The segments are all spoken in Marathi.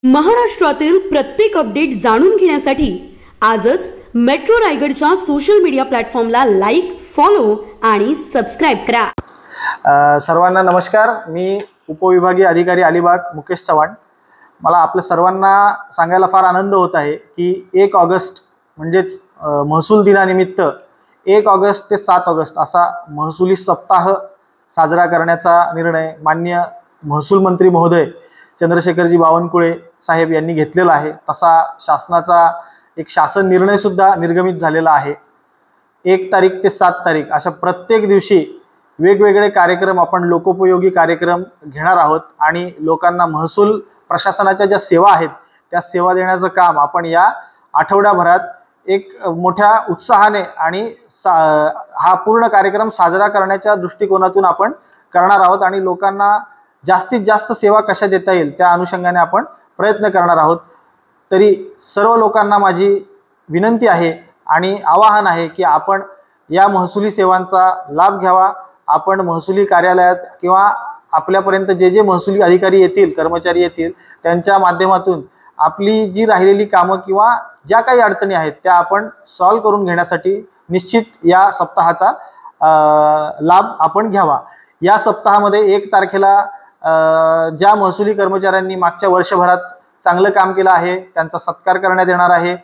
महाराष्ट्रातील प्रत्येक अपडेट जाणून घेण्यासाठी आजच मेट्रो रायगडच्या सोशल मीडिया प्लॅटफॉर्मला लाईक, फॉलो आणि सबस्क्राइब करा। सर्वांना नमस्कार। मी उपविभागीय अधिकारी अलिबाग मुकेश चव्हाण। मला आपल्या सर्वांना सांगायला फार आनंद होत आहे की 1 ऑगस्ट म्हणजेच महसूल दिनानिमित्त 1 ऑगस्ट ते 7 ऑगस्ट असा महसुली सप्ताह साजरा करण्याचा निर्णय माननीय महसूल मंत्री महोदय चंद्रशेखरजी बावनकुळे साहेब यांनी घेतलेला आहे। तसा शासनाचा एक शासन निर्णय सुद्धा निर्गमित झालेला आहे। 1 तारीख ते 7 तारीख अशा प्रत्येक दिवशी वेगवेगळे कार्यक्रम आपण लोकोपयोगी कार्यक्रम घेणार आहोत आणि लोकांना महसूल प्रशासनाच्या ज्या सेवा आहेत त्या सेवा देण्याचं काम आपण या आठवड्याभरात एक मोठ्या उत्साहाने आणि हा पूर्ण कार्यक्रम साजरा करण्याच्या दृष्टिकोनातून आपण करणार आहोत आणि लोकांना जास्तीत जास्त सेवा कशा देता येईल त्या अनुषंगाने आपण प्रयत्न करणार आहोत। तरी सर्व लोकांना माझी विनंती आहे आणि आवाहन आहे की आपण या महसुली सेवांचा लाभ घ्यावा। आपण महसुली कार्यालयात किंवा आपल्यापर्यंत जे महसुली अधिकारी येतील, कर्मचारी येतील, त्यांच्या माध्यमातून आपली जी राहिलेली कामं किंवा ज्या काही अडचणी आहेत त्या आपण सॉल्व्ह करून घेण्यासाठी निश्चित या सप्ताहाचा लाभ आपण घ्यावा। या सप्ताहामध्ये 1 तारखेला ज्या महसुली कर्मचाऱ्यांनी मागच्या वर्षभरात चांगलं काम केलं आहे त्यांचा सत्कार करण्यात येणार आहे।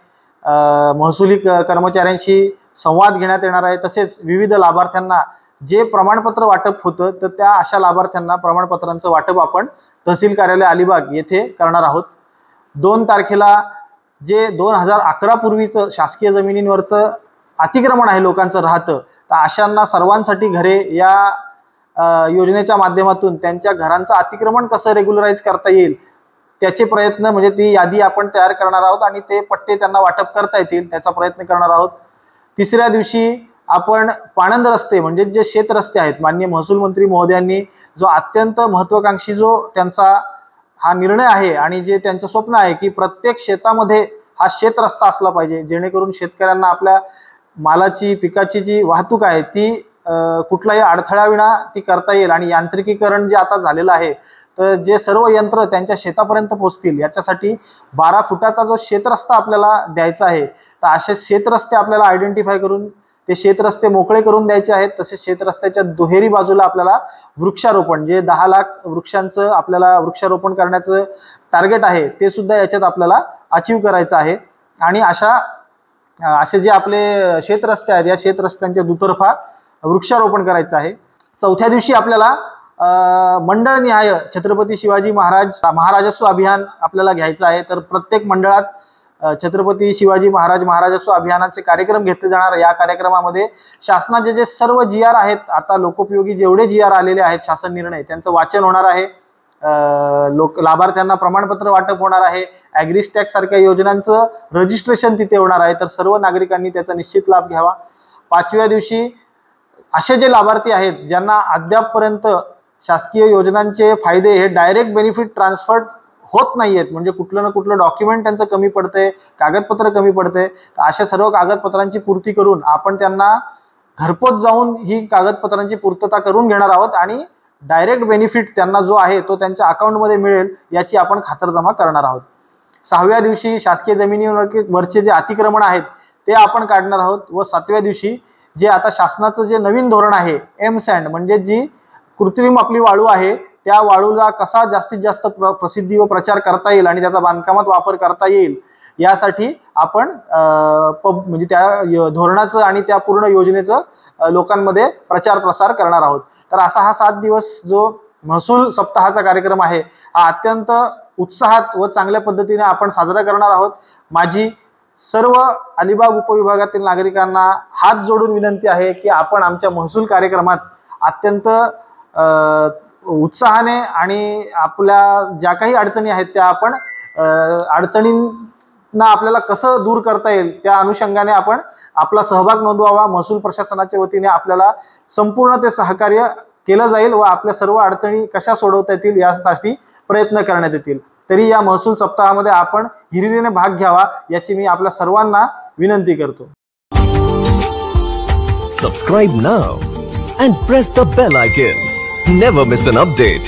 महसुली कर्मचाऱ्यांशी संवाद घेण्यात येणार आहे। तसेच विविध लाभार्थ्यांना जे प्रमाणपत्र वाटप होतं तर त्या अशा लाभार्थ्यांना प्रमाणपत्रांचं वाटप आपण तहसील कार्यालय अलिबाग येथे करणार आहोत। 2 तारखेला जे 2011 पूर्वीचं शासकीय जमिनींवरचं अतिक्रमण आहे लोकांचं राहतं तर अशांना सर्वांसाठी घरे या योजनेच्या माध्यमातून त्यांच्या घरांचं अतिक्रमण कसं रेग्युलराइज करता येईल त्याचे प्रयत्न म्हणजे ती यादी आपण तयार करणार आहोत आणि ते पट्टे त्यांना वाटप करता येतील त्याचा प्रयत्न करणार आहोत। 3ऱ्या दिवशी आपण पाणंद रस्ते म्हणजे जे शेत रस्ते आहेत माननीय महसूल मंत्री महोदयांनी जो अत्यंत महत्त्वाकांक्षी जो त्यांचा हा निर्णय आहे आणि जे त्यांचं स्वप्न आहे की प्रत्येक शेतामध्ये हा शेत रस्ता असला पाहिजे जेणेकरून शेतकऱ्यांना आपल्या मालाची पिकाची जी वाहतूक आहे ती कुठलाही अडथळाविना ती करता येईल आणि यांत्रिकीकरण जे आता झालेलं आहे तर जे सर्व यंत्र त्यांच्या शेतापर्यंत पोहोचतील याच्यासाठी 12 फुटाचा जो शेतरस्ता आपल्याला द्यायचा आहे तर असे शेतरस्ते आपल्याला आयडेंटिफाय करून ते शेतरस्ते मोकळे करून द्यायचे आहेत। तसेच शेतरस्त्याच्या दुहेरी बाजूला आपल्याला वृक्षारोपण जे 10 लाख वृक्षांचं आपल्याला वृक्षारोपण करण्याचं टार्गेट आहे ते सुद्धा याच्यात आपल्याला अचीव करायचं आहे आणि असे जे आपले शेतरस्ते आहेत या शेतरस्त्यांच्या दुतर्फा वृक्षारोपण करायचं आहे। 4थ्या दिवशी आपल्याला मंडळनिहाय छत्रपती शिवाजी महाराजस्व अभियान आपल्याला घ्यायचं आहे। तर प्रत्येक मंडळात छत्रपती शिवाजी महाराजस्व अभियानाचे कार्यक्रम घेतले जाणार। या कार्यक्रमामध्ये शासनाचे जे सर्व GR आहेत आता लोकोपयोगी जेवढे GR आलेले आहेत शासन निर्णय त्यांचं वाचन होणार आहे। लाभार्थ्यांना प्रमाणपत्र वाटप होणार आहे। ॲग्रिस्टॅक सारख्या योजनांचं रजिस्ट्रेशन तिथे होणार आहे तर सर्व नागरिकांनी त्याचा निश्चित लाभ घ्यावा। 5व्या दिवशी असे जे लाभार्थी आहेत ज्यांना अद्यापपर्यंत शासकीय योजनांचे फायदे हे डायरेक्ट बेनिफिट ट्रान्सफर होत नाहीयेत म्हणजे कुठलं ना कुठलं डॉक्युमेंट त्यांचं कमी पडतंय, कागदपत्र कमी पडतंय तर अशा सर्व कागदपत्रांची पूर्ती करून आपण त्यांना घरपोच जाऊन ही कागदपत्रांची पूर्तता करून घेणार आहोत आणि डायरेक्ट बेनिफिट त्यांना जो आहे तो त्यांच्या अकाउंटमध्ये मिळेल याची आपण खातरजमा करणार आहोत। 6व्या दिवशी शासकीय जमिनीवरचे जे अतिक्रमण आहेत ते आपण काढणार आहोत व 7व्या दिवशी जे आता शासनाचं जे नवीन धोरण आहे एम-सँड म्हणजे जी कृत्रिम आपली वाळू आहे त्या वाळूला कसा जास्तीत जास्त प्रसिद्धी व प्रचार करता येईल आणि त्याचा बांधकामात वापर करता येईल यासाठी आपण म्हणजे त्या धोरणाचं आणि त्या पूर्ण योजनेचं लोकांमध्ये प्रचार प्रसार करणार आहोत। तर असा हा 7 दिवस जो महसूल सप्ताहाचा कार्यक्रम आहे हा अत्यंत उत्साहात व चांगल्या पद्धतीने आपण साजरा करणार आहोत। माझी सर्व अलिबाग उपविभागातील नागरिकांना हात जोडून विनंती आहे की आपण आमच्या महसूल कार्यक्रमात अत्यंत उत्साहाने आणि आपल्या ज्या काही अडचणी आहेत त्या आपण अडचणींना आपल्याला कसं दूर करता येईल त्या अनुषंगाने आपण आपला सहभाग नोंदवावा। महसूल प्रशासनाच्या वतीने आपल्याला संपूर्ण ते सहकार्य केलं जाईल व आपल्या सर्व अडचणी कशा सोडवता येतील यासाठी प्रयत्न करण्यात येतील। तरी या महसूल सप्ताहामध्ये आपण हिरिरीने भाग घ्यावा याची मी आपल्या सर्वांना विनंती करतो। Subscribe now and press the bell icon. Never miss an update.